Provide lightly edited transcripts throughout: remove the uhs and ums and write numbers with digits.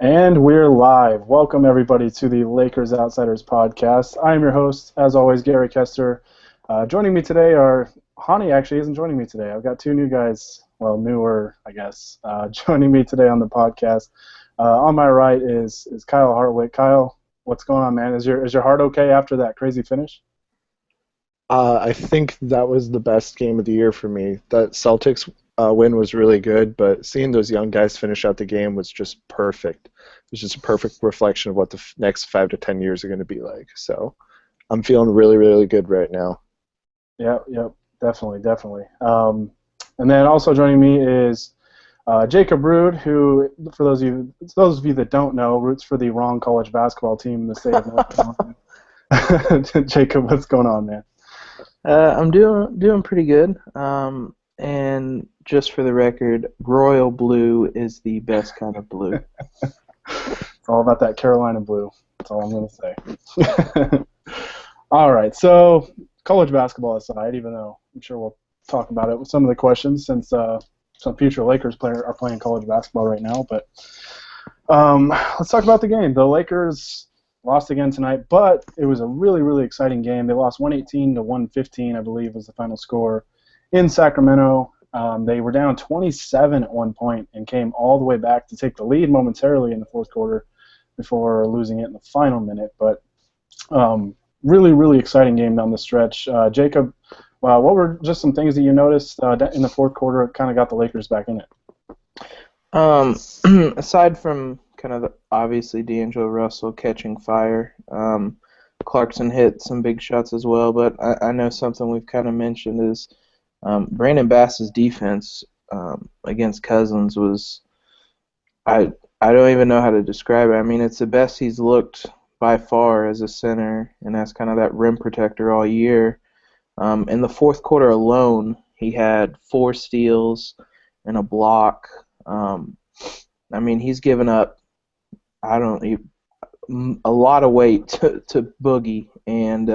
And we're live. Welcome, everybody, to the Lakers Outsiders podcast. I am your host, as always, Gary Kester. Joining me today are, Hani actually isn't joining me today. I've got two new guys, well, newer, I guess, joining me today on the podcast. On my right is Kyle Hartwick. Kyle, what's going on, man? Is your heart okay after that crazy finish? I think that was the best game of the year for me. That Celtics win was really good, but seeing those young guys finish out the game was just perfect. It was just a perfect reflection of what the next 5 to 10 years are going to be like. So I'm feeling really, really good right now. Yep, definitely, definitely. And then also joining me is Jacob Rude, who, for those of you that don't know, roots for the wrong college basketball team in the state of North Carolina. Jacob, what's going on, man? I'm doing pretty good. And just for the record, royal blue is the best kind of blue. It's all about that Carolina blue. That's all I'm going to say. All right, so college basketball aside, even though I'm sure we'll talk about it with some of the questions since some future Lakers players are playing college basketball right now. But let's talk about the game. The Lakers lost again tonight, but it was a really, really exciting game. They lost 118 to 115, I believe, was the final score in Sacramento. They were down 27 at one point and came all the way back to take the lead momentarily in the fourth quarter before losing it in the final minute. But really, really exciting game down the stretch. Jacob, what were just some things that you noticed in the fourth quarter that kind of got the Lakers back in it? Aside from kind of obviously D'Angelo Russell catching fire, Clarkson hit some big shots as well. But I know something we've kind of mentioned is Brandon Bass's defense against Cousins was I don't even know how to describe it. I mean, it's the best he's looked by far as a center, and that's kind of that rim protector all year. In the fourth quarter alone, he had 4 steals and a block. I mean, he's given up a lot of weight to Boogie, and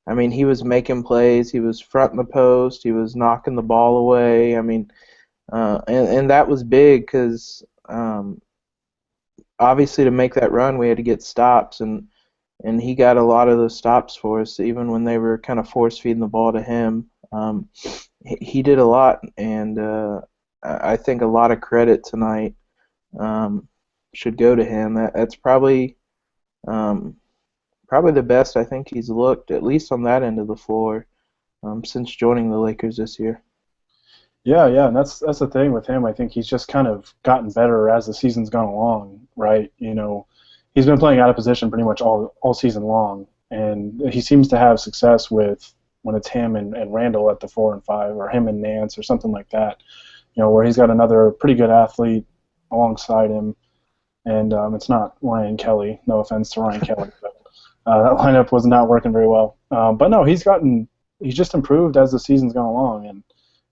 I mean, he was making plays. He was fronting the post. He was knocking the ball away. I mean, and that was big because obviously to make that run, we had to get stops, and he got a lot of those stops for us, even when they were kind of force feeding the ball to him. He did a lot, and I think a lot of credit tonight should go to him. That's probably the best I think he's looked, at least on that end of the floor, since joining the Lakers this year. Yeah, and that's the thing with him. I think he's just kind of gotten better as the season's gone along, right? You know, he's been playing out of position pretty much all season long, and he seems to have success with when it's him and Randall at the 4 and 5, or him and Nance or something like that. You know, where he's got another pretty good athlete alongside him, and it's not Ryan Kelly. No offense to Ryan Kelly, but that lineup was not working very well. But no, he's just improved as the season's gone along, and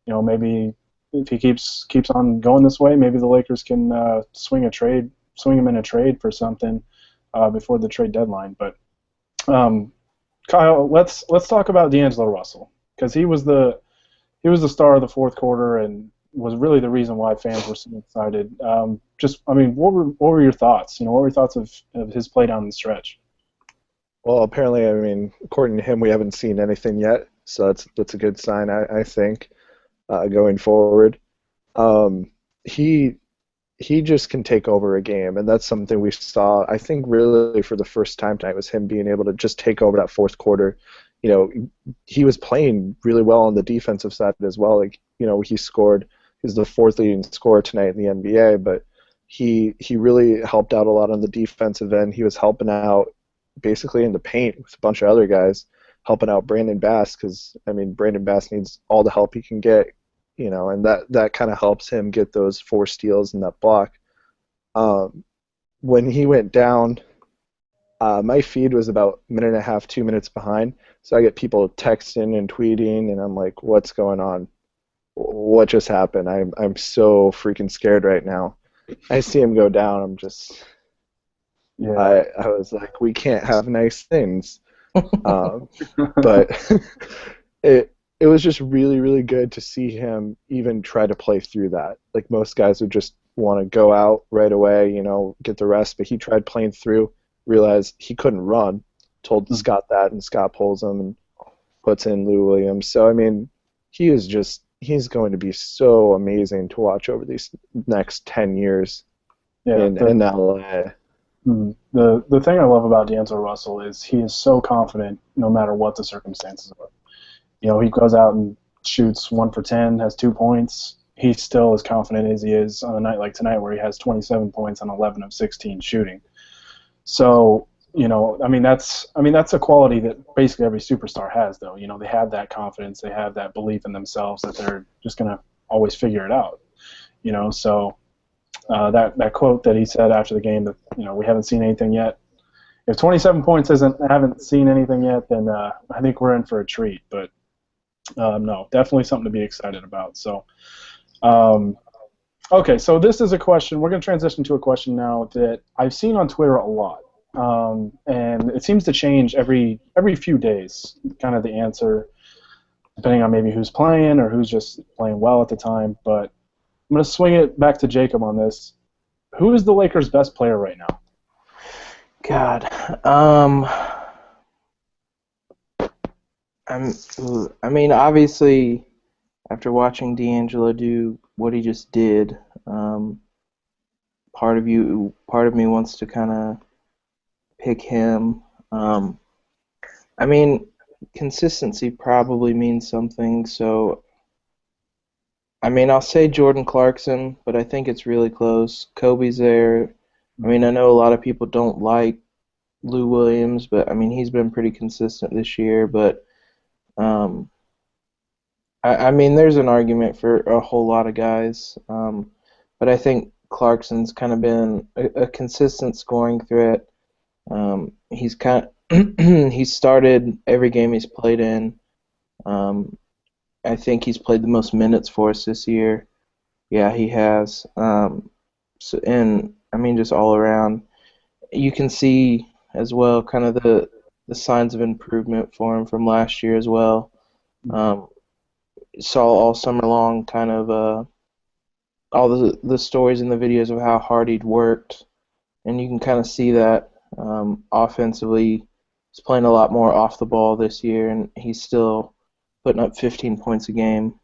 you know, maybe if he keeps on going this way, maybe the Lakers can swing him in a trade for something before the trade deadline. But Kyle, let's talk about D'Angelo Russell, because he was the star of the fourth quarter and was really the reason why fans were so excited. I mean, what were your thoughts? You know, what were your thoughts of his play down the stretch? Well, apparently, I mean, according to him, we haven't seen anything yet, so that's a good sign, I think, going forward. He just can take over a game, and that's something we saw, I think, really for the first time tonight, was him being able to just take over that fourth quarter. You know, he was playing really well on the defensive side as well. Like, you know, he's the 4th leading scorer tonight in the NBA, but he really helped out a lot on the defensive end. He was helping out basically in the paint with a bunch of other guys, helping out Brandon Bass, because, I mean, Brandon Bass needs all the help he can get, you know, and that kind of helps him get those 4 steals and that block. When he went down, my feed was about a minute and a half, 2 minutes behind, so I get people texting and tweeting, and I'm like, what's going on? What just happened? I'm so freaking scared right now. I see him go down, I'm just... Yeah. I was like, we can't have nice things. But it was just really, really good to see him even try to play through that. Like, most guys would just want to go out right away, get the rest, but he tried playing through, realized he couldn't run, told Scott that, and Scott pulls him and puts in Lou Williams. So, I mean, he's going to be so amazing to watch over these next 10 years in LA. The thing I love about D'Angelo Russell is he is so confident no matter what the circumstances are. He goes out and shoots 1 for 10, has 2 points. He's still as confident as he is on a night like tonight where he has 27 points on 11 of 16 shooting. So, that's a quality that basically every superstar has, though. They have that confidence, they have that belief in themselves that they're just going to always figure it out. So that quote that he said after the game that, we haven't seen anything yet. If 27 points haven't seen anything yet, then I think we're in for a treat. But no, definitely something to be excited about. So, okay, so this is a question. We're going to transition to a question now that I've seen on Twitter a lot, and it seems to change every few days, kind of the answer, depending on maybe who's playing or who's just playing well at the time. But I'm going to swing it back to Jacob on this. Who is the Lakers' best player right now? God, I mean, obviously, after watching D'Angelo do what he just did, part of me wants to kind of pick him. I mean, consistency probably means something, so I mean, I'll say Jordan Clarkson, but I think it's really close. Kobe's there. I mean, I know a lot of people don't like Lou Williams, but I mean, he's been pretty consistent this year, but I mean, there's an argument for a whole lot of guys, but I think Clarkson's kind of been a consistent scoring threat. He's he's started every game he's played in. I think he's played the most minutes for us this year. Yeah, he has. And I mean, just all around, you can see as well kind of the signs of improvement for him from last year as well. Saw all summer long kind of all the stories and the videos of how hard he'd worked, and you can kind of see that offensively. He's playing a lot more off the ball this year, and he's still putting up 15 points a game.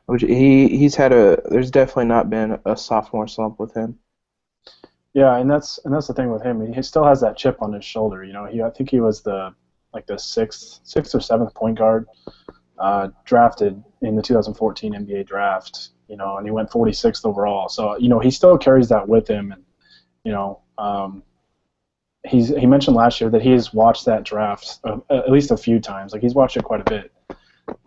Which he's had there's definitely not been a sophomore slump with him. Yeah, and that's the thing with him. He still has that chip on his shoulder. I think he was the sixth or seventh point guard drafted in the 2014 NBA draft. And he went 46th overall. So he still carries that with him, and he mentioned last year that he has watched that draft at least a few times. Like, he's watched it quite a bit.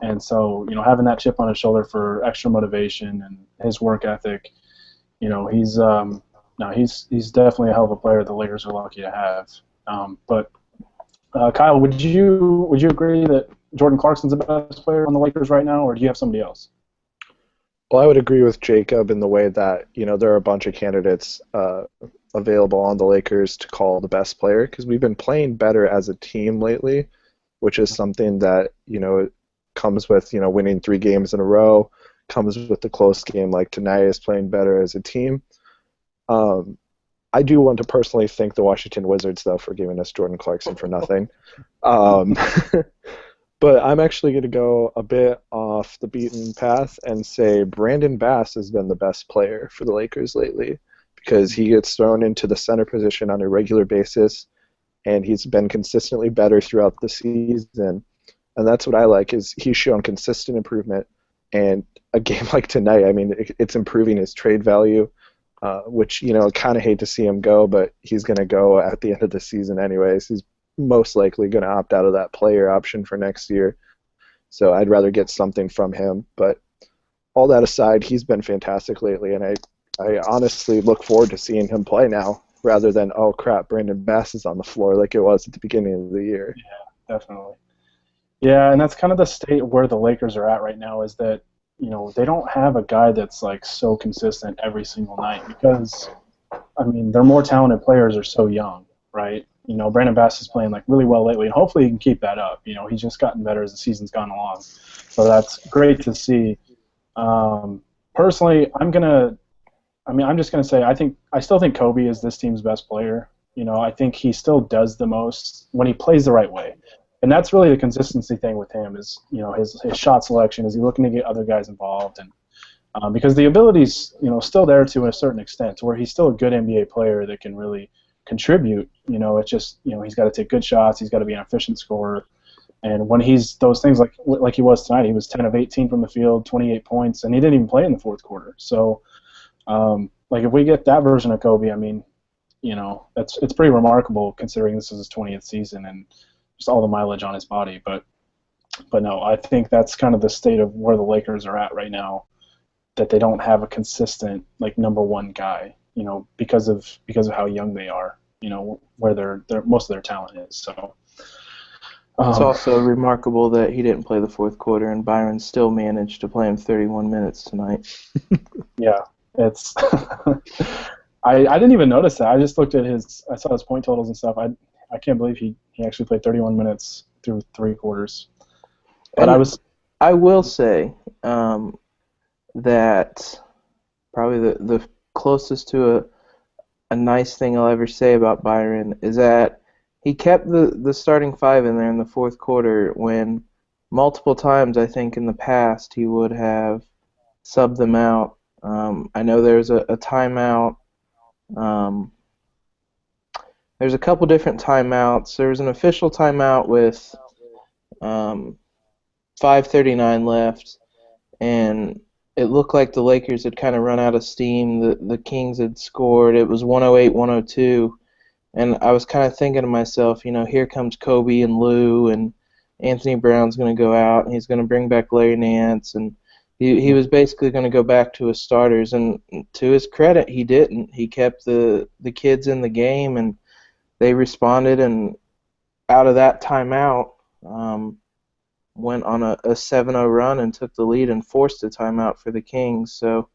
And so, having that chip on his shoulder for extra motivation and his work ethic, he's definitely a hell of a player the Lakers are lucky to have. But Kyle, would you agree that Jordan Clarkson's the best player on the Lakers right now, or do you have somebody else? Well, I would agree with Jacob in the way that, there are a bunch of candidates available on the Lakers to call the best player, because we've been playing better as a team lately, which is something that, comes with, winning 3 games in a row, comes with the close game like tonight, is playing better as a team. I do want to personally thank the Washington Wizards, though, for giving us Jordan Clarkson for nothing. But I'm actually going to go a bit off the beaten path and say Brandon Bass has been the best player for the Lakers lately, because he gets thrown into the center position on a regular basis, and he's been consistently better throughout the season. And that's what I like, is he's shown consistent improvement. And a game like tonight, I mean, it's improving his trade value, which, kind of hate to see him go, but he's going to go at the end of the season anyways. He's most likely going to opt out of that player option for next year. So I'd rather get something from him. But all that aside, he's been fantastic lately, and I honestly look forward to seeing him play now, rather than, oh crap, Brandon Bass is on the floor like it was at the beginning of the year. Yeah, definitely. Yeah, and that's kind of the state where the Lakers are at right now, is that, they don't have a guy that's like so consistent every single night, because, I mean, their more talented players are so young, right? Brandon Bass is playing like really well lately, and hopefully he can keep that up. He's just gotten better as the season's gone along, so that's great to see. Personally, I'm gonna I mean, I'm just going to say I still think Kobe is this team's best player. I think he still does the most when he plays the right way. And that's really the consistency thing with him is, his shot selection. Is he looking to get other guys involved? And because the ability's, still there to a certain extent, where he's still a good NBA player that can really contribute. It's just, he's got to take good shots. He's got to be an efficient scorer. And when he's those things like he was tonight, he was 10 of 18 from the field, 28 points, and he didn't even play in the fourth quarter. So, if we get that version of Kobe, I mean, it's pretty remarkable considering this is his 20th season and just all the mileage on his body. But no, I think that's kind of the state of where the Lakers are at right now, that they don't have a consistent number one guy, because of how young they are, where their most of their talent is. So. It's also remarkable that he didn't play the fourth quarter, and Byron still managed to play him 31 minutes tonight. Yeah, it's. I didn't even notice that. I just looked at I saw his point totals and stuff. I can't believe he actually played 31 minutes through three quarters. But and I will say that probably the closest to a nice thing I'll ever say about Byron is that he kept the starting five in there in the fourth quarter when multiple times I think in the past he would have subbed them out. I know there's a timeout. There's a couple different timeouts. There was an official timeout with 5:39 left, and it looked like the Lakers had kind of run out of steam. The Kings had scored. It was 108-102. And I was kind of thinking to myself, here comes Kobe and Lou, and Anthony Brown's going to go out, and he's going to bring back Larry Nance, and he was basically going to go back to his starters. And to his credit, he didn't. He kept the kids in the game, and they responded. And out of that timeout, went on a 7-0 run and took the lead and forced a timeout for the Kings. So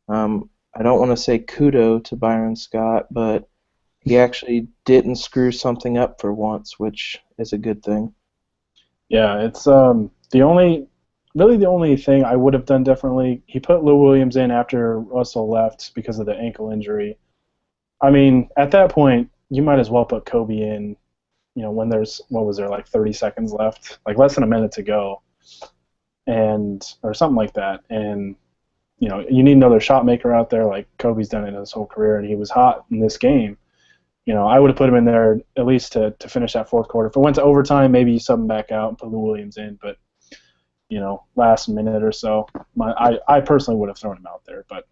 I don't want to say kudos to Byron Scott, but he actually didn't screw something up for once, which is a good thing. Yeah, it's the only thing I would have done differently. He put Lou Williams in after Russell left because of the ankle injury. I mean, at that point, you might as well put Kobe in, when there's, 30 seconds left, less than a minute to go, or something like that. And, you need another shot maker out there like Kobe's done it his whole career, and he was hot in this game. I would have put him in there at least to finish that fourth quarter. If it went to overtime, maybe you sub him back out and put Lou Williams in. But, last minute or so, I personally would have thrown him out there. But,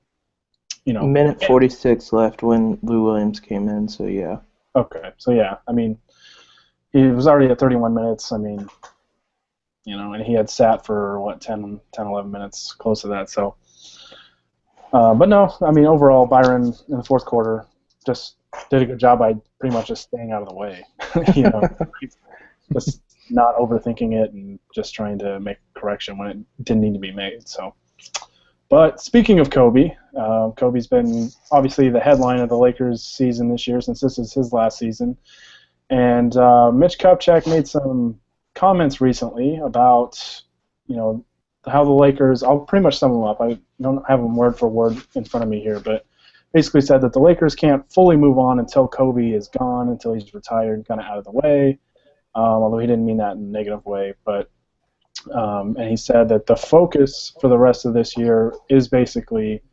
Minute 46 left when Lou Williams came in, so yeah. Okay, so yeah, I mean, he was already at 31 minutes. I mean, and he had sat for, 10, 11 minutes, close to that. So, but no, I mean, overall, Byron in the fourth quarter just did a good job by pretty much just staying out of the way. Just not overthinking it and just trying to make a correction when it didn't need to be made. So, but speaking of Kobe, Kobe's been obviously the headline of the Lakers season this year since this is his last season. And Mitch Kupchak made some comments recently about, how the Lakers, I'll pretty much sum them up. I don't have them word for word in front of me here, but basically said that the Lakers can't fully move on until Kobe is gone, until he's retired, kind of out of the way, although he didn't mean that in a negative way. But and he said that the focus for the rest of this year is basically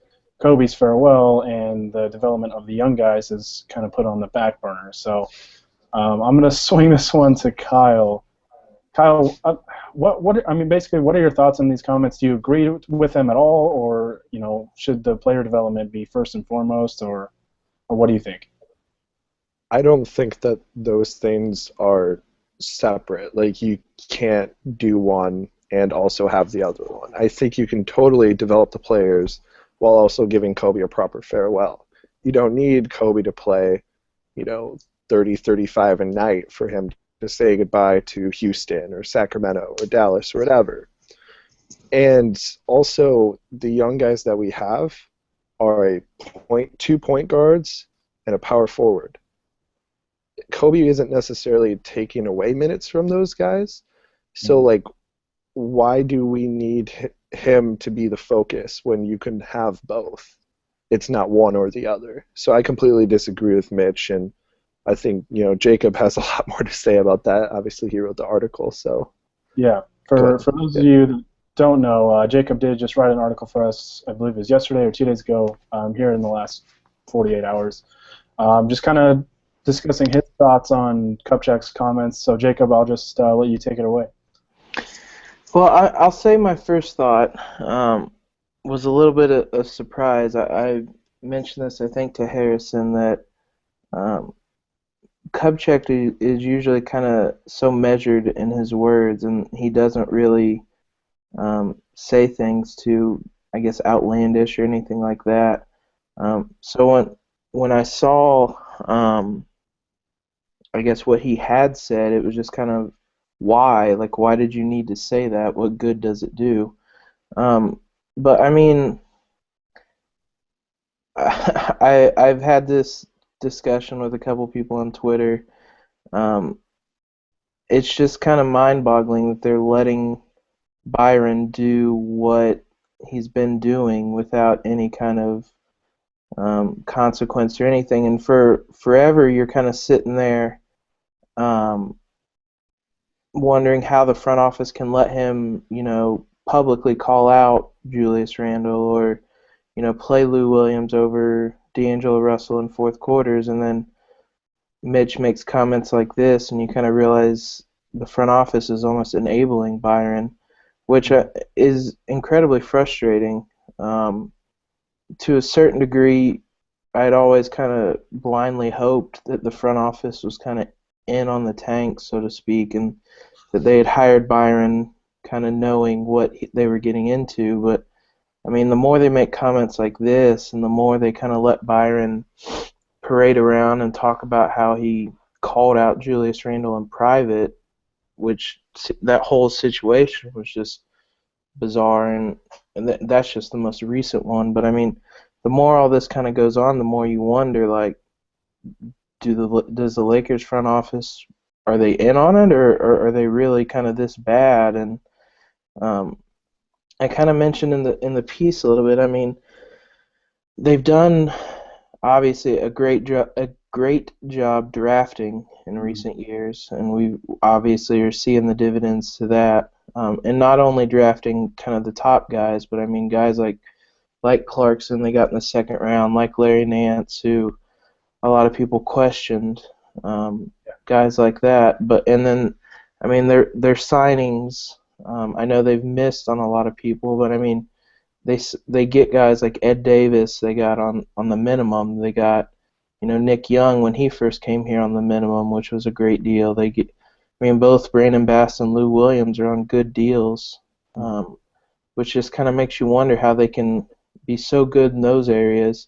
Kobe's farewell, and the development of the young guys is kind of put on the back burner. So I'm going to swing this one to Kyle. Kyle, basically, what are your thoughts on these comments? Do you agree with them at all, or should the player development be first and foremost, or what do you think? I don't think that those things are separate. You can't do one and also have the other one. I think you can totally develop the players while also giving Kobe a proper farewell. You don't need Kobe to play, 30, 35 a night for him to say goodbye to Houston or Sacramento or Dallas or whatever. And also, the young guys that we have are two point guards and a power forward. Kobe isn't necessarily taking away minutes from those guys. So, why do we need him to be the focus when you can have both? it's not one or the other. So I completely disagree with Mitch, and I think Jacob has a lot more to say about that. Obviously, he wrote the article, so Yeah, go for ahead. those of you that don't know, Jacob did just write an article for us. I believe it was yesterday or 2 days ago. Here in the last 48 hours, just kind of discussing his thoughts on Kupchak's comments. So Jacob, I'll just let you take it away. Well, I'll say my first thought was a little bit of a surprise. I mentioned this, I think, to Harrison that um, Kupchak is usually kind of so measured in his words, and he doesn't really say things too, I guess, outlandish or anything like that. So when I saw, I guess, what he had said, it was just kind of why, like, why did you need to say that? What good does it do? But I mean, I've had this discussion with a couple people on Twitter. Um, it's just kind of mind-boggling that they're letting Byron do what he's been doing without any kind of consequence or anything. And for forever, you're kind of sitting there um, wondering how the front office can let him, publicly call out Julius Randle or, play Lou Williams over D'Angelo Russell in fourth quarters, and then Mitch makes comments like this, and you kind of realize the front office is almost enabling Byron, which is incredibly frustrating. To a certain degree, I'd always kind of blindly hoped that the front office was kind of in on the tank, so to speak, and that they had hired Byron kind of knowing what they were getting into. But, I mean, the more they make comments like this and the more they kind of let Byron parade around and talk about how he called out Julius Randle in private, which that whole situation was just bizarre, and that's just the most recent one. But I mean, the more all this kind of goes on, the more you wonder, like, does the Lakers front office, are they in on it, or are they really kind of this bad? And um, I kind of mentioned in the piece a little bit. I mean, they've done obviously a great job drafting in recent years, and we obviously are seeing the dividends to that. And not only drafting kind of the top guys, but I mean guys like Clarkson they got in the second round, like Larry Nance, who a lot of people questioned, guys like that. But and then I mean their signings. I know they've missed on a lot of people, but I mean they get guys like Ed Davis. They got on the minimum. They got Nick Young when he first came here on the minimum, which was a great deal. I mean, both Brandon Bass and Lou Williams are on good deals, which just kind of makes you wonder how they can be so good in those areas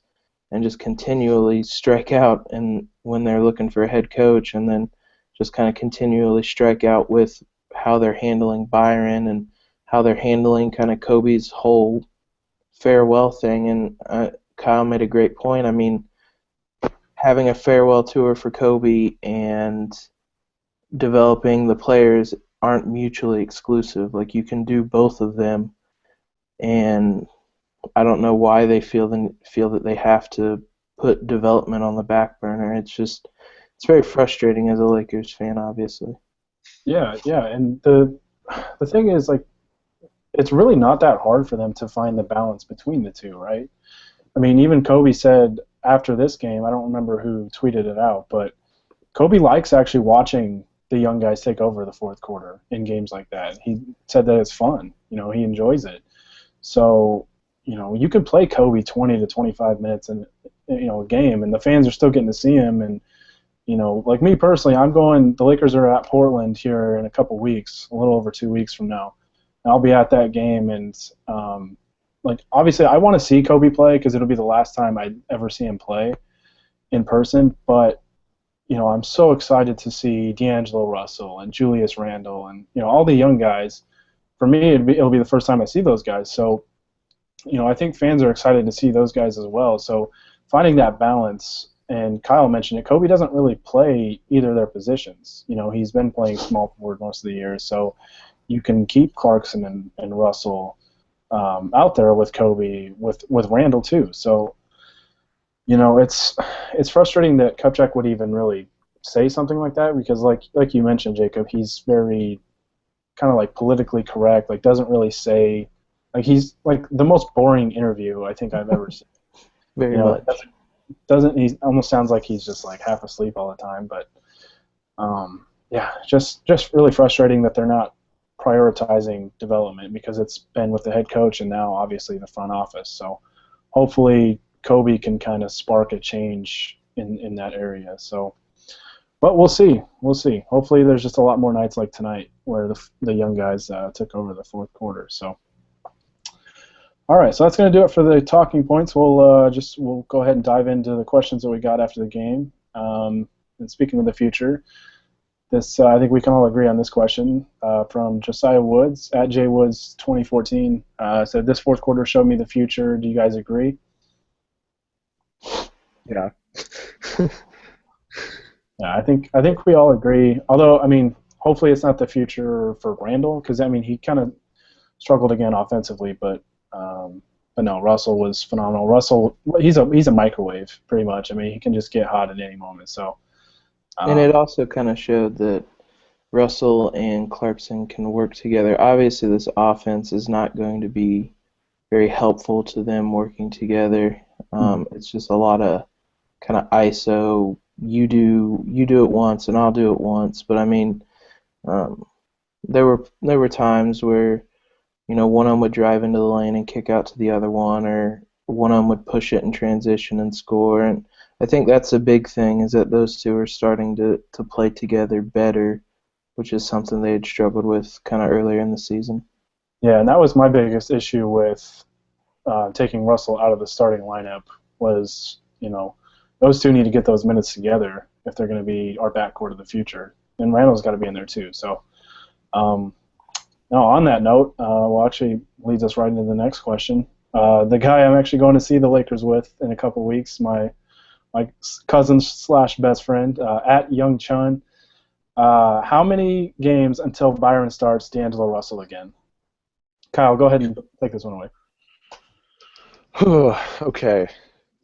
and just continually strike out and when they're looking for a head coach, and then just kind of continually strike out with how they're handling Byron and how they're handling kind of Kobe's whole farewell thing. And Kyle made a great point. I mean, having a farewell tour for Kobe and developing the players aren't mutually exclusive. Like, you can do both of them, and I don't know why they feel that they have to put development on the back burner. It's very frustrating as a Lakers fan, obviously. Yeah, yeah, and the thing is, like, it's really not that hard for them to find the balance between the two, right? I mean, even Kobe said after this game, I don't remember who tweeted it out, but Kobe likes actually watching the young guys take over the fourth quarter in games like that. He said that it's fun. He enjoys it. So, you could play Kobe 20 to 25 minutes in a game, and the fans are still getting to see him. And like me personally, the Lakers are at Portland here in a couple weeks, a little over 2 weeks from now. And I'll be at that game, and obviously I want to see Kobe play because it'll be the last time I ever see him play in person. But I'm so excited to see D'Angelo Russell and Julius Randle and all the young guys. For me, it'll be the first time I see those guys. So I think fans are excited to see those guys as well. So finding that balance. And Kyle mentioned it. Kobe doesn't really play either of their positions. He's been playing small forward most of the year, so you can keep Clarkson and Russell out there with Kobe, with Randall too. So It's frustrating that Kupchak would even really say something like that because, like you mentioned, Jacob, he's very kind of like politically correct. Like, doesn't really say, like, he's like the most boring interview I think I've ever seen. Very It much. doesn't he almost sounds like he's just like half asleep all the time. But yeah, just really frustrating that they're not prioritizing development because it's been with the head coach and now obviously the front office. So hopefully Kobe can kind of spark a change in that area. So, but we'll see. We'll see. Hopefully there's just a lot more nights like tonight where the young guys took over the fourth quarter. So. All right, so that's going to do it for the talking points. We'll go ahead and dive into the questions that we got after the game. And speaking of the future, I think we can all agree on this question from Josiah Woods at JWoods 2014. Said this fourth quarter showed me the future. Do you guys agree? Yeah. Yeah, I think we all agree. Although, I mean, hopefully it's not the future for Randall because I mean he kind of struggled again offensively, but no, Russell was phenomenal. Russell, he's a microwave pretty much. I mean, he can just get hot at any moment. So. And it also kind of showed that Russell and Clarkson can work together. Obviously, this offense is not going to be very helpful to them working together. It's just a lot of kind of ISO. You do it once, and I'll do it once. But I mean, there were times where one of them would drive into the lane and kick out to the other one, or one of them would push it in transition and score. And I think that's a big thing is that those two are starting to play together better, which is something they had struggled with kind of earlier in the season. Yeah, and that was my biggest issue with taking Russell out of the starting lineup was, those two need to get those minutes together if they're going to be our backcourt of the future. And Randall's got to be in there too. So, now on that note, actually leads us right into the next question. The guy I'm actually going to see the Lakers with in a couple weeks, my cousin / best friend, at Young Chun. How many games until Byron starts D'Angelo Russell again? Kyle, go ahead and take this one away. Okay.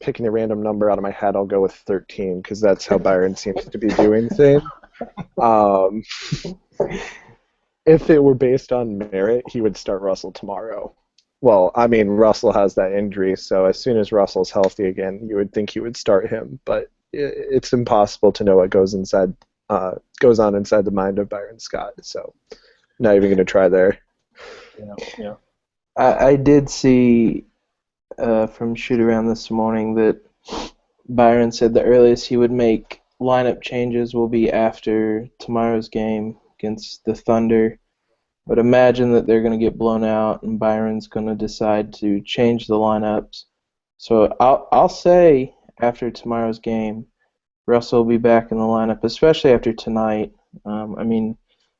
Picking a random number out of my head, I'll go with 13 because that's how Byron seems to be doing things. If it were based on merit, he would start Russell tomorrow. Well, I mean, Russell has that injury, so as soon as Russell's healthy again, you would think he would start him. But it's impossible to know what goes on inside the mind of Byron Scott. So, not even going to try there. Yeah. I did see from shoot around this morning that Byron said the earliest he would make lineup changes will be after tomorrow's game against the Thunder. But imagine that they're going to get blown out and Byron's going to decide to change the lineups. So I'll say after tomorrow's game, Russell will be back in the lineup, especially after tonight. I mean,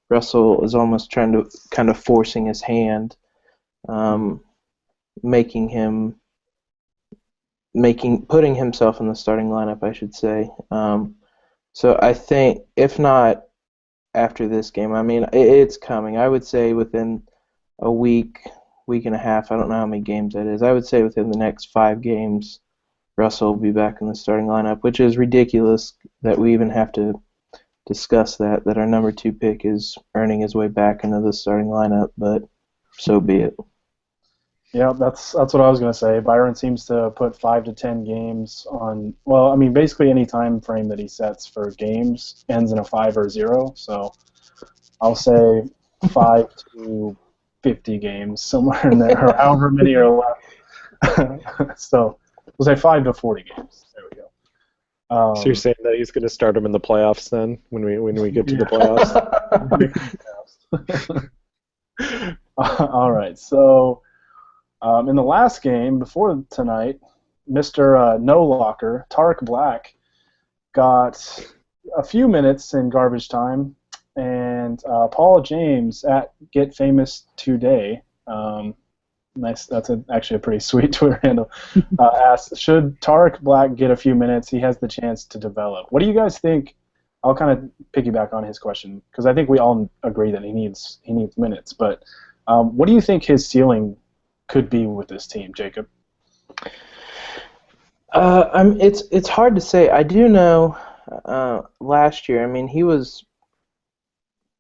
Russell is almost trying to kind of forcing his hand, putting himself in the starting lineup, I should say. So I think if not after this game, I mean it's coming. I would say within a week and a half. I don't know how many games that is. I would say within the next 5 games, Russell will be back in the starting lineup, which is ridiculous that we even have to discuss that our number 2 pick is earning his way back into the starting lineup, but so be it. Yeah, that's what I was going to say. Byron seems to put 5 to 10 games on, well, I mean, basically any time frame that he sets for games ends in a 5 or 0. So I'll say 5 to 50 games, somewhere in there, or however many are left. So we'll say 5 to 40 games. There we go. So you're saying that he's going to start him in the playoffs then, when we get to the playoffs? All right, so in the last game before tonight, Mr. No Locker, Tarek Black, got a few minutes in garbage time, and Paul James at Get Famous Today, nice. That's actually a pretty sweet Twitter handle. Asked, should Tarek Black get a few minutes? He has the chance to develop. What do you guys think? I'll kind of piggyback on his question because I think we all agree that he needs minutes. But what do you think his ceiling could be with this team, Jacob? It's hard to say. I do know last year, I mean, he was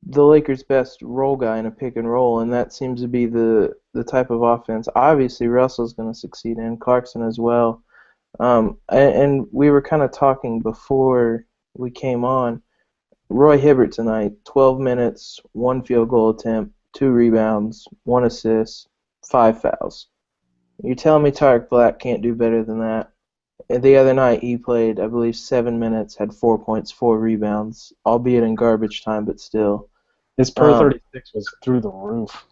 the Lakers' best roll guy in a pick and roll, and that seems to be the type of offense. Obviously, Russell's going to succeed in, Clarkson as well. And we were kind of talking before we came on. Roy Hibbert tonight, 12 minutes, one field goal attempt, two rebounds, one assist, five fouls. You're telling me Tarek Black can't do better than that? And the other night he played, I believe, 7 minutes, had 4 points, four rebounds, albeit in garbage time, but still. His per Um, 36 was through the roof.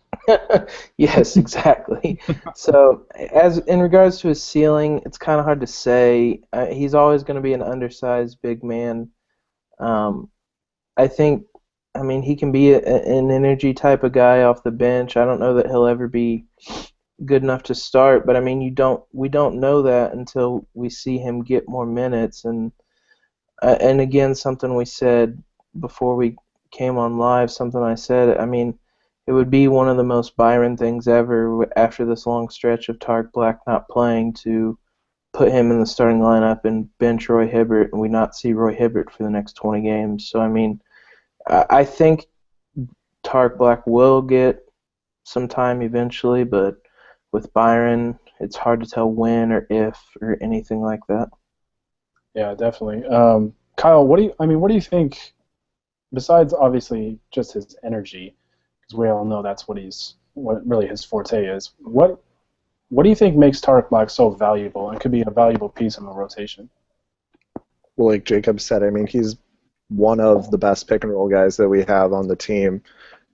yes, exactly. So, as in regards to his ceiling, it's kind of hard to say. He's always going to be an undersized big man. Um, I think, I mean, he can be an energy type of guy off the bench. I don't know that he'll ever be good enough to start, but I mean, we don't know that until we see him get more minutes. And again, something we said before we came on live, something I said, I mean, it would be one of the most Byron things ever after this long stretch of Tark Black not playing to put him in the starting lineup and bench Roy Hibbert, and we not see Roy Hibbert for the next 20 games. So, I mean, I think Tark Black will get some time eventually, but with Byron, it's hard to tell when or if or anything like that. Yeah, definitely. Kyle, what do you think, besides obviously just his energy, because we all know that's what really his forte is. What do you think makes Tarek Black so valuable and could be a valuable piece in the rotation? Well, like Jacob said, I mean, he's one of the best pick and roll guys that we have on the team,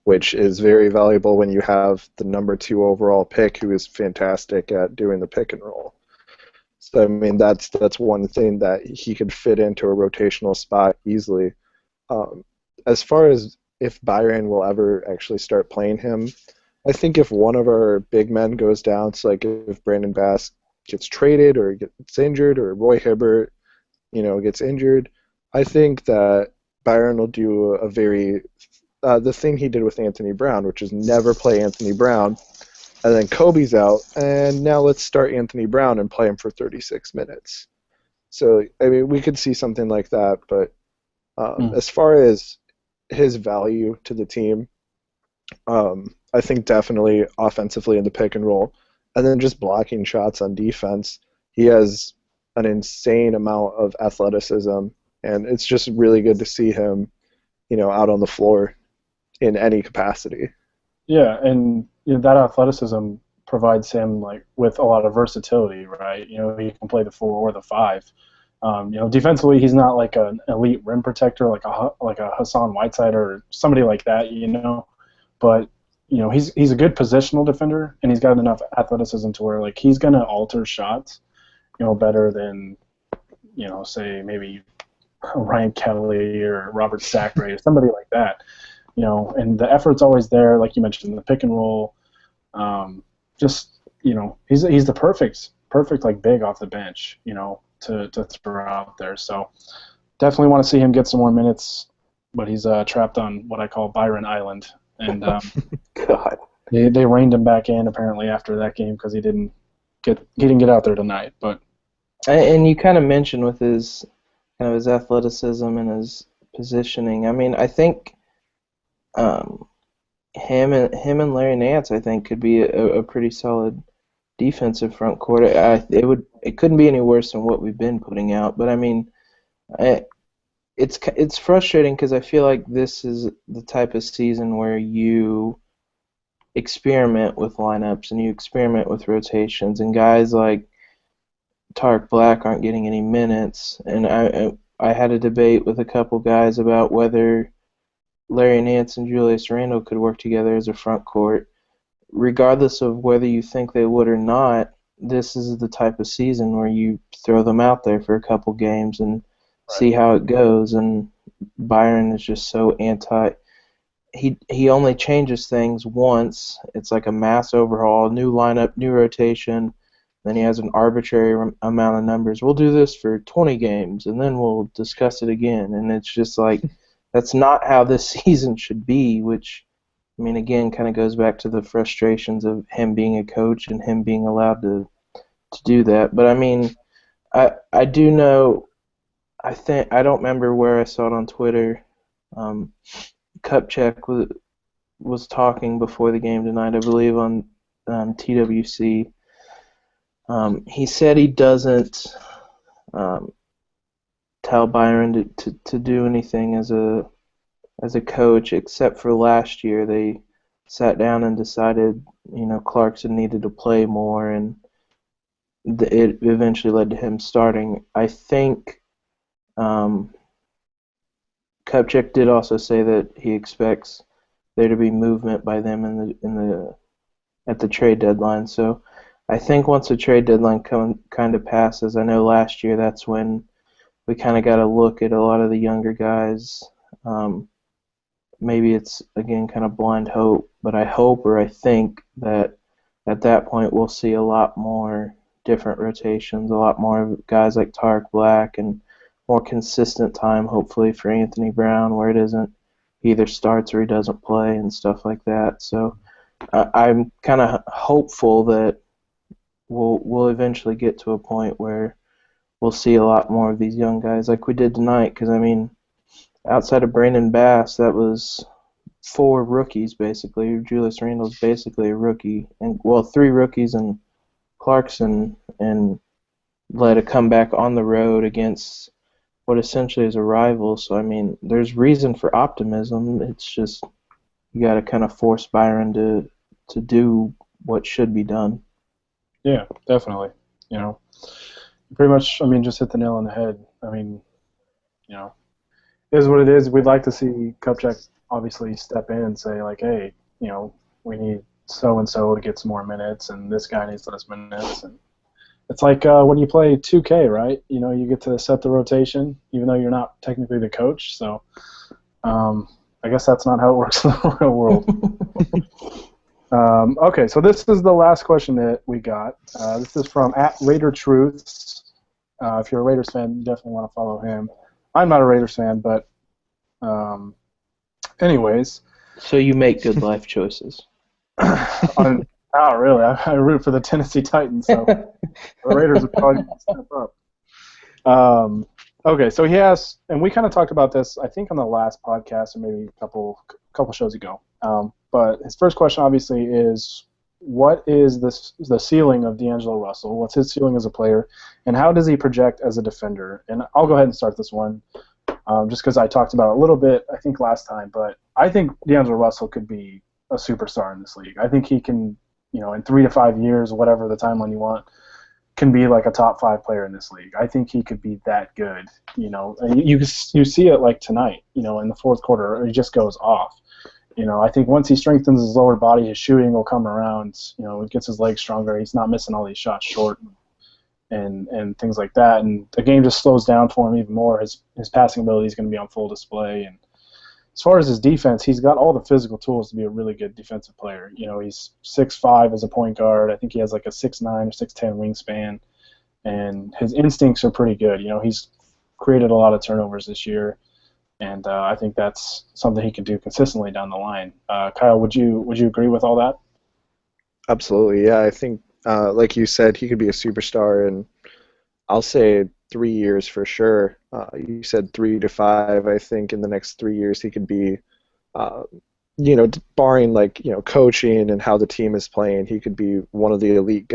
which is very valuable when you have the number 2 overall pick who is fantastic at doing the pick and roll. So I mean, that's one thing that he could fit into a rotational spot easily. Um, as far as if Byron will ever actually start playing him, I think if one of our big men goes down, so like if Brandon Bass gets traded or gets injured or Roy Hibbert, gets injured, I think that Byron will do a very the thing he did with Anthony Brown, which is never play Anthony Brown, and then Kobe's out, and now let's start Anthony Brown and play him for 36 minutes. So I mean, we could see something like that, but Mm. as far as his value to the team, I think definitely offensively in the pick and roll, and then just blocking shots on defense. He has an insane amount of athleticism, and it's just really good to see him, out on the floor in any capacity. Yeah, and that athleticism provides him like with a lot of versatility, right? He can play the 4 or the 5. Defensively, he's not like an elite rim protector like a Hassan Whiteside or somebody like that, But he's a good positional defender, and he's got enough athleticism to where like he's gonna alter shots, better than say maybe Ryan Kelly or Robert Sacre or somebody like that. And the effort's always there, like you mentioned, the pick and roll. Just he's the perfect like big off the bench, to throw out there. So definitely want to see him get some more minutes, but he's trapped on what I call Byron Island, and God. they reined him back in apparently after that game because he didn't get out there tonight. But And you kind of mentioned with his kind of his athleticism and his positioning. I mean, I think um, him and Larry Nance, I think, could be a pretty solid defensive front court. It couldn't be any worse than what we've been putting out. But I mean, I, it's frustrating because I feel like this is the type of season where you experiment with lineups and you experiment with rotations, and guys like Tarek Black aren't getting any minutes. And I had a debate with a couple guys about whether Larry Nance and Julius Randle could work together as a front court. Regardless of whether you think they would or not, this is the type of season where you throw them out there for a couple games and right. see how it goes. And Byron is just so anti. He only changes things once. It's like a mass overhaul, new lineup, new rotation. Then he has an arbitrary amount of numbers. We'll do this for 20 games, and then we'll discuss it again. And it's just like that's not how this season should be, which, I mean, again, kind of goes back to the frustrations of him being a coach and him being allowed to do that. But, I mean, I do know. I don't remember where I saw it on Twitter. Um, Kupchak was talking before the game tonight, I believe, on TWC. He said he doesn't um, tell Byron to do anything as a coach, except for last year. They sat down and decided, Clarkson needed to play more, and it eventually led to him starting. I think um, Kupchak did also say that he expects there to be movement by them at the trade deadline. So I think once the trade deadline kind of passes, I know last year that's when we kind of got to look at a lot of the younger guys. Maybe it's again kind of blind hope, but I hope or I think that at that point we'll see a lot more different rotations, a lot more guys like Tarek Black, and more consistent time hopefully for Anthony Brown, where it isn't he either starts or he doesn't play and stuff like that. So I'm kind of hopeful that we'll eventually get to a point where we'll see a lot more of these young guys like we did tonight. Because I mean, outside of Brandon Bass, that was 4 rookies basically. Julius Randle's basically a rookie, and well, 3 rookies and Clarkson, and led a comeback on the road against what essentially is a rival. So I mean, there's reason for optimism. It's just you got to kind of force Byron to do what should be done. Yeah, definitely. Pretty much. I mean, just hit the nail on the head. I mean, it is what it is. We'd like to see Kupchak obviously step in and say like, hey, we need so and so to get some more minutes, and this guy needs less minutes. And it's like when you play 2K, right? You get to set the rotation, even though you're not technically the coach. So I guess that's not how it works in the real world. Okay, so this is the last question that we got. This is from @RaiderTruths. If you're a Raiders fan, you definitely want to follow him. I'm not a Raiders fan, but anyways. So you make good life choices. Not really. I root for the Tennessee Titans, so the Raiders would probably step up. Okay, so he asked, and we kind of talked about this, I think, on the last podcast or maybe a couple shows ago. But his first question, obviously, is what is the ceiling of D'Angelo Russell? What's his ceiling as a player, and how does he project as a defender? And I'll go ahead and start this one, just because I talked about it a little bit, I think, last time. But I think D'Angelo Russell could be a superstar in this league. I think he can, in 3 to 5 years, whatever the timeline you want, can be like a top 5 player in this league. I think he could be that good. And you see it like tonight. In the fourth quarter, he just goes off. I think once he strengthens his lower body, his shooting will come around. He gets his legs stronger. He's not missing all these shots short and things like that. And the game just slows down for him even more. His passing ability is going to be on full display. And as far as his defense, he's got all the physical tools to be a really good defensive player. He's 6'5" as a point guard. I think he has like a 6'9" or 6'10" wingspan. And his instincts are pretty good. He's created a lot of turnovers this year. And I think that's something he can do consistently down the line. Kyle, would you agree with all that? Absolutely, yeah. I think, like you said, he could be a superstar, and I'll say 3 years for sure. You said 3 to 5. I think in the next 3 years he could be, barring coaching and how the team is playing, he could be one of the elite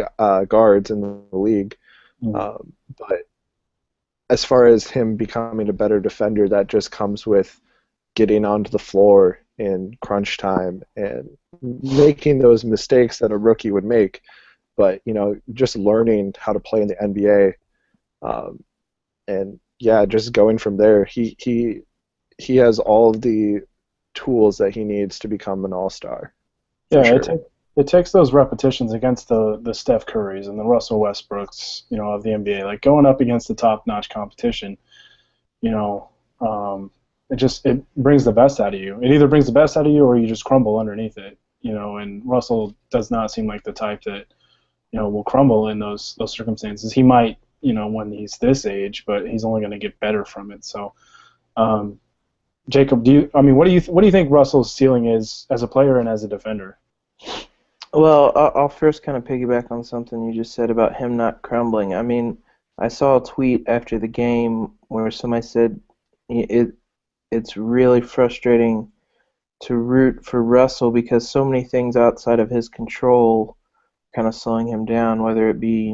guards in the league. Mm-hmm. But as far as him becoming a better defender, that just comes with getting onto the floor in crunch time and making those mistakes that a rookie would make. But, just learning how to play in the NBA. And, yeah, just going from there. He has all of the tools that he needs to become an all-star. Yeah, sure. It takes those repetitions against the Steph Currys and the Russell Westbrooks, of the NBA. Like going up against the top-notch competition, it brings the best out of you. It either brings the best out of you or you just crumble underneath it, And Russell does not seem like the type that, will crumble in those circumstances. He might, when he's this age, but he's only going to get better from it. So, Jacob, what do you think Russell's ceiling is as a player and as a defender? Well, I'll first kind of piggyback on something you just said about him not crumbling. I mean, I saw a tweet after the game where somebody said it's really frustrating to root for Russell because so many things outside of his control kind of slowing him down, whether it be,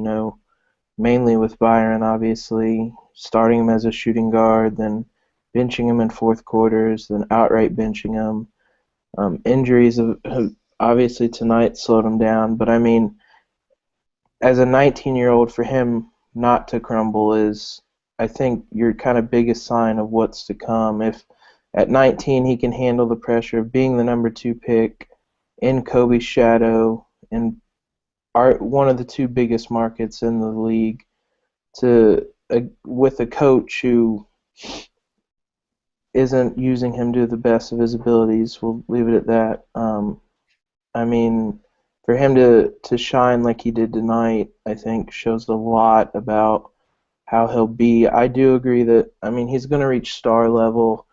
mainly with Byron, obviously, starting him as a shooting guard, then benching him in fourth quarters, then outright benching him. Injuries have obviously tonight slowed him down, but I mean, as a 19-year-old, for him not to crumble is, I think, your kind of biggest sign of what's to come. If at 19 he can handle the pressure of being the number 2 pick in Kobe's shadow in one of the two biggest markets in the league, with a coach who isn't using him to the best of his abilities, we'll leave it at that. I mean, for him to shine like he did tonight, I think shows a lot about how he'll be. I do agree that, I mean, he's going to reach star level.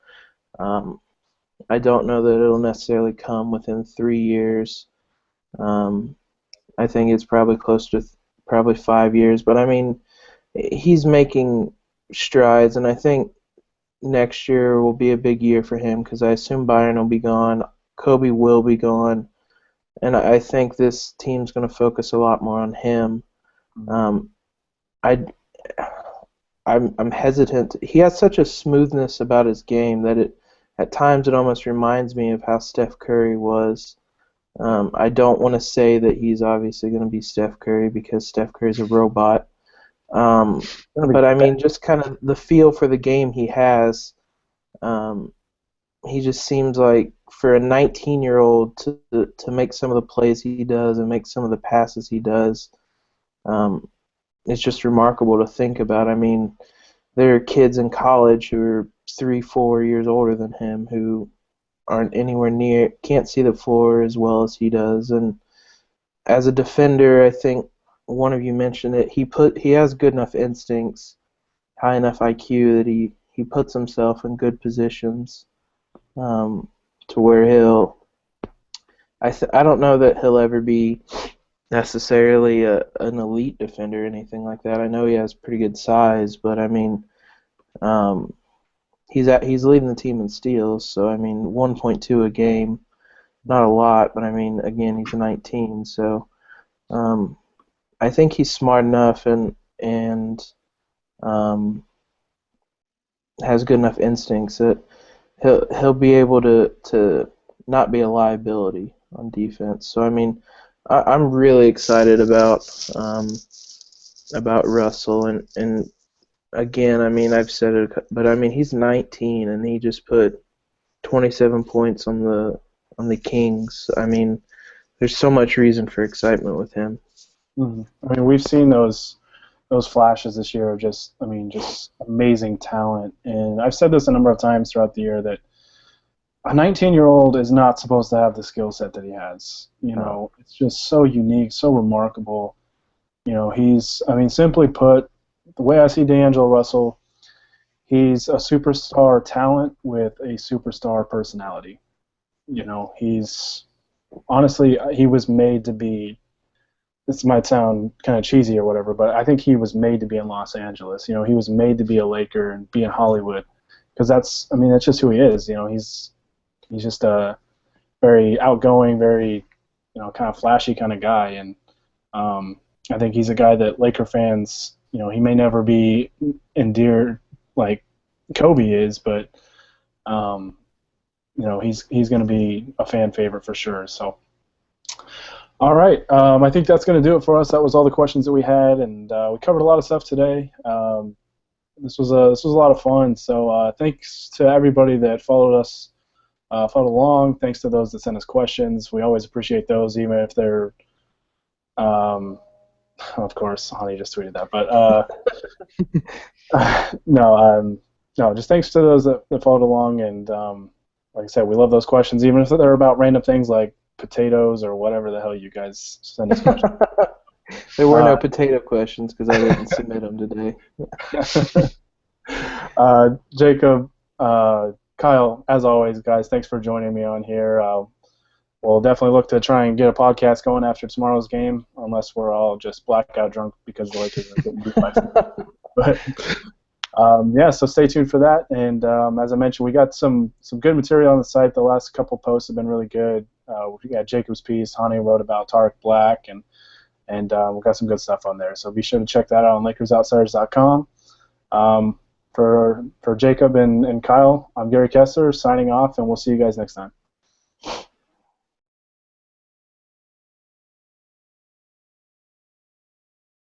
I don't know that it'll necessarily come within 3 years. I think it's probably close to probably 5 years. But, I mean, he's making strides, and I think next year will be a big year for him because I assume Byron will be gone. Kobe will be gone. And I think this team's going to focus a lot more on him. I'm hesitant. He has such a smoothness about his game that at times it almost reminds me of how Steph Curry was. I don't want to say that he's obviously going to be Steph Curry because Steph Curry's a robot. But I mean, just kind of the feel for the game he has. He just seems like for a 19-year-old to make some of the plays he does and make some of the passes he does, it's just remarkable to think about. I mean, there are kids in college who are 3-4 years older than him who aren't anywhere near, can't see the floor as well as he does. And as a defender, I think one of you mentioned it. He has good enough instincts, high enough IQ that he puts himself in good positions to where I don't know that he'll ever be necessarily an elite defender or anything like that. I know he has pretty good size, but I mean, he's leading the team in steals, so I mean 1.2 a game, not a lot, but I mean again he's 19, so I think he's smart enough and has good enough instincts that he'll be able to not be a liability on defense. So I mean, I'm really excited about Russell and again, I mean I've said it, but I mean he's 19 and he just put 27 points on the Kings. I mean, there's so much reason for excitement with him. Mm-hmm. I mean, we've seen those flashes this year of just amazing talent. And I've said this a number of times throughout the year that a 19-year-old is not supposed to have the skill set that he has. You know, it's just so unique, so remarkable. You know, simply put, the way I see D'Angelo Russell, he's a superstar talent with a superstar personality. You know, honestly, he was made to be, this might sound kind of cheesy or whatever, but I think he was made to be in Los Angeles. You know, he was made to be a Laker and be in Hollywood because that's just who he is. You know, he's just a very outgoing, very, kind of flashy kind of guy. And I think he's a guy that Laker fans, he may never be endeared like Kobe is, but, he's going to be a fan favorite for sure. So. All right, I think that's going to do it for us. That was all the questions that we had, and we covered a lot of stuff today. This was a lot of fun. So thanks to everybody that followed along. Thanks to those that sent us questions. We always appreciate those, even if they're, of course, Honey just tweeted that. But no, just thanks to those that followed along. And like I said, we love those questions, even if they're about random things like potatoes or whatever the hell you guys send us questions. There were no potato questions because I didn't submit them today. Jacob, Kyle, as always, guys, thanks for joining me on here. we'll definitely look to try and get a podcast going after tomorrow's game, unless we're all just blackout drunk because the Lakers are getting beat by 4. But yeah, so stay tuned for that. And as I mentioned, we got some good material on the site. The last couple posts have been really good. We got Jacob's piece. Hani wrote about Tarek Black, and we've got some good stuff on there. So be sure to check that out on LakersOutsiders.com. For Jacob and Kyle, I'm Gary Kessler signing off, and we'll see you guys next time.